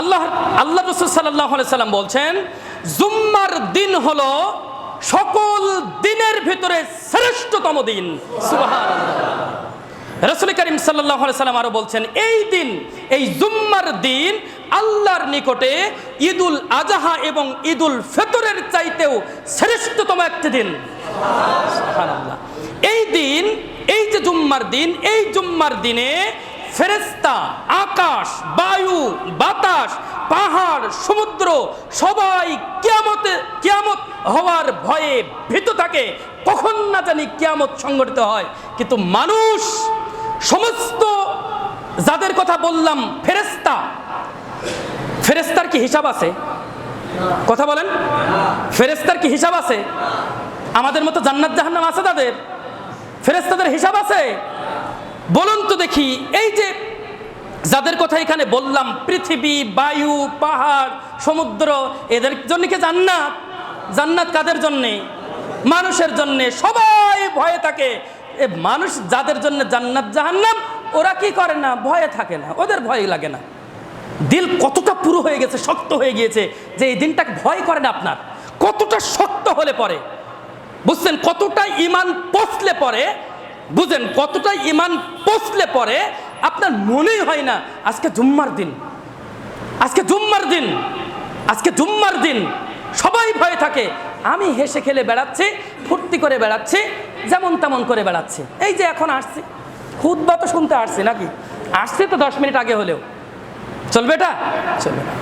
আল্লাহ রাসূল সাল্লাল্লাহু আলাইহি সাল্লাম বলছেন, জুম্মার দিন হলো সকল দিনের ভিতরে শ্রেষ্ঠতম দিন। সুবহানাল্লাহ। রাসূল করিম সাল্লাল্লাহু আলাইহি সাল্লাম আরো বলছেন, এই দিন, এই জুম্মার দিন আল্লাহর নিকটে ঈদুল আজহা এবং ঈদুল ফিতরের চাইতেও শ্রেষ্ঠতম একটি দিন। সুবহানাল্লাহ। এই দিন, এই যে জুম্মার দিন, এই জুম্মার দিনে ফেরেশতা, আকাশ, বায়ু, বাতাস, পাহাড়, সমুদ্র সবাই কিয়ামত হওয়ার ভয়ে ভীত থাকে, কখন না জানি কিয়ামত সংঘটিত হয়। কিন্তু মানুষ, সমস্ত যাদের কথা বললাম, ফেরেশতার কি হিসাব আছে? কথা বলেন, ফেরেশতার কি হিসাব আছে? আমাদের মতো জান্নাত জাহান্নাম আছে তাদের? ফেরেশতাদের হিসাব আছে? বলুন তো দেখি। এই যে যাদের কথা এখানে বললাম, পৃথিবী, বায়ু, পাহাড়, সমুদ্র, এদের জন্য কি জান্নাত? জান্নাত কাদের জন্যে? মানুষের জন্যে। সবাই ভয়ে থাকে। এ মানুষ যাদের জন্য জান্নাত জাহান্নাম, ওরা কি করে না? ভয়ে থাকে না, ওদের ভয় লাগে না। দিল কতটা পুরো হয়ে গেছে, শক্ত হয়ে গিয়েছে যে এই দিনটাকে ভয় করে না আপনার। কতটা শক্ত হলে পরে বুঝছেন, কতটা ঈমান পৌঁছলে পরে বুঝেন, কতটা ঈমান পৌঁছলে পরে আপনার মনেই হয় না আজকে জুম্মার দিন, আজকে জুম্মার দিন, আজকে জুম্মার দিন। সবাই ভয়ে থাকে। আমি হেসে খেলে বেড়াচ্ছি, ফুর্তি করে বেড়াচ্ছি, যেমন তেমন করে বেড়াচ্ছি। এই যে এখন আসছি, খুতবা তো শুনতে আসছি নাকি? আসছে তো 10 মিনিট আগে হলেও চলবে এটা? চলবে না।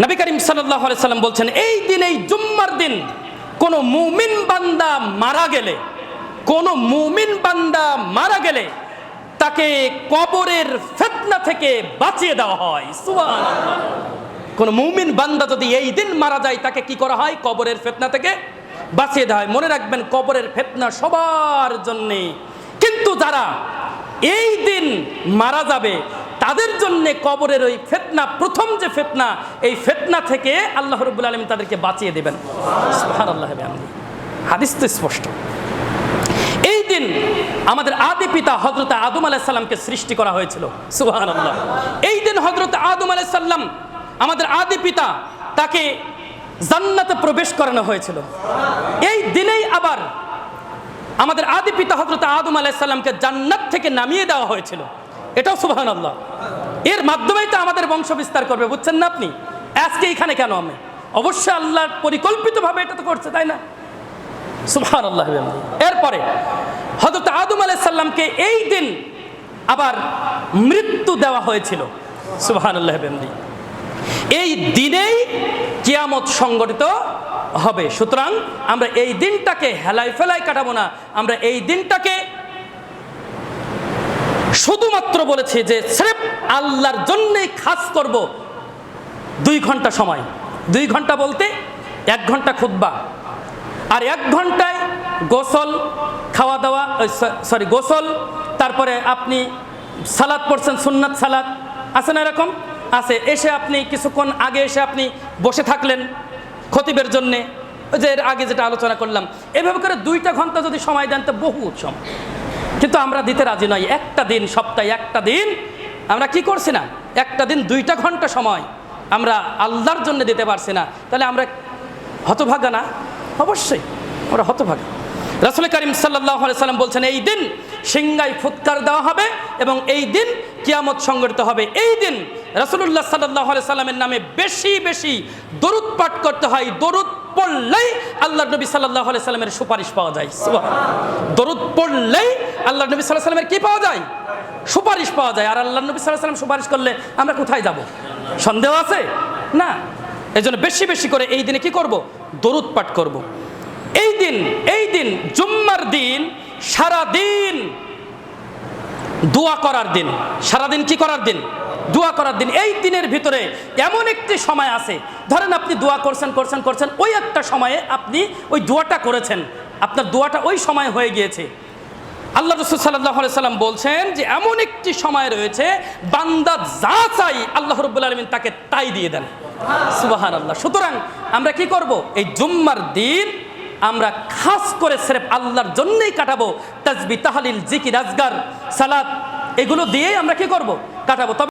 নবী করিম সাল্লাল্লাহু আলাইহি সাল্লাম বলছেন, এই দিন, এই জুম্মার দিন কোন মুমিন বান্দা মারা গেলে, কোন মুমিন বান্দা মারা গেলে তাকে কবরের ফিতনা থেকে বাঁচিয়ে দেওয়া হয়। সুবহানাল্লাহ। কোন মুমিন বান্দা যদি এই দিন মারা যায়, তাকে কি করা হয়? কবরের ফিতনা থেকে বাঁচিয়ে দেওয়া হয়। মনে রাখবেন, কবরের ফিতনা সবার জন্যে, কিন্তু যারা এই দিন মারা যাবে তাদের জন্য কবরের ওই ফিতনা, প্রথম যে ফিতনা, এই ফিতনা থেকে আল্লাহ রাব্বুল আলামিন তাদেরকে বাঁচিয়ে দেবেন। সুবহানাল্লাহ। হাদিস তো স্পষ্ট। এই দিন আমাদের আদি পিতা হযরত আদম আলাইহিস সালামকে সৃষ্টি করা হয়েছিল। সুবহানাল্লাহ। এই দিন হযরত আদম আলাইহিস সালাম, আমাদের আদি পিতা, তাকে জান্নাতে প্রবেশ করানো হয়েছিল। এই দিনেই আবার আমাদের আদি পিতা হযরত আদম আলাইহিস সালামকে জান্নাত থেকে নামিয়ে দেওয়া হয়েছিল। এটাও সুবহানাল্লাহ। এর মাধ্যমেই তো আমাদের বংশ বিস্তার করবে, বুঝছেন না আপনি? আজকে এখানে কেন? আমি অবশ্যই আল্লাহর পরিকল্পিতভাবে এটা তো করছে, তাই না? সুবহানাল্লাহ। এরপরে হযরত আদম আলাইহিস সালামকে এই দিন আবার মৃত্যু দেওয়া হয়েছিল। সুবহানাল্লাহ। এই দিনেই কিয়ামত সংঘটিত হবে। সুতরাং আমরা এই দিনটাকে হেলায় ফেলায় কাটাবো না। আমরা এই দিনটাকে শুধুমাত্র বলেছি যে সির্ফ আল্লাহর জন্যই খাস করব। 2 ঘন্টা সময়, 2 ঘন্টা বলতে 1 ঘন্টা খুতবা, আর 1 ঘন্টায় গোসল, খাওয়া দাওয়া, গোসল, তারপরে আপনি সালাত পড়ছেন, সুন্নাত সালাত আছে না? এরকম আছে। এসে আপনি কিছুক্ষণ আগে এসে আপনি বসে থাকলেন খতিবের জন্যে, ওই যে এর আগে যেটা আলোচনা করলাম। এভাবে করে 2টা ঘন্টা যদি সময় দেন তো বহুত সময়, কিন্তু আমরা দিতে রাজি নই। একটা দিন, সপ্তাহে একটা দিন আমরা কি করছি না? একটা দিন 2টা ঘন্টা সময় আমরা আল্লাহর জন্য দিতে পারছি না। তাহলে আমরা হতভাগা না? অবশ্যই আমরা হতভাগা। রাসূল করিম সাল্লাল্লাহু আলাইহি সাল্লাম বলছেন, এই দিন সিংহায় ফুৎকার দেওয়া হবে এবং এই দিন কিয়ামত সংঘটিত হবে। এই দিন রাসূলুল্লাহ সাল্লাল্লাহু আলাইহি সাল্লামের নামে বেশি বেশি দরুদ পাঠ করতে হয়। দরুদ পড়লেই আল্লাহর নবী সাল্লাল্লাহু আলাইহি সাল্লামের সুপারিশ পাওয়া যায়। সুবহানাল্লাহ। দরুদ পড়লেই আল্লাহর নবী সাল্লাল্লাহু আলাইহি সাল্লামের কি পাওয়া যায়? সুপারিশ পাওয়া যায়। আর আল্লাহর নবী সাল্লাল্লাহু আলাইহি সাল্লাম সুপারিশ করলে আমরা কোথায় যাব? সন্দেহ আছে না? এজন্য বেশি বেশি করে এই দিনে কি করব? দরুদ পাঠ করব। এই দিন জুম্মার দিন সারা দিন দোয়া করার দিন। সারা দিন কি করার দিন? দোয়া করার দিন। এই দিনের ভিতরে এমন একটি সময় আছে, ধরেন আপনি দোয়া করছেন, ওই একটা সময়ে আপনি ওই দোয়াটা করেছেন, আপনার দোয়াটা ওই সময় হয়ে গিয়েছে। আল্লাহ রাসূল সাল্লাল্লাহু আলাইহি সাল্লাম বলছেন যে এমন একটি সময় রয়েছে, বান্দা যা চাই আল্লাহ রাব্বুল আলামিন তাকে তাই দিয়ে দেন। সুবহানাল্লাহ। সুতরাং আমরা কি করব? এই জুম্মার দিন আমরা খাস করে সির্ফ আল্লাহর জন্যই কাটাবো। তাসবিহ, তাহলিল, জিকির, আজকার, সালাত, এগুলো দিয়েই আমরা কি করব? কাটাবো।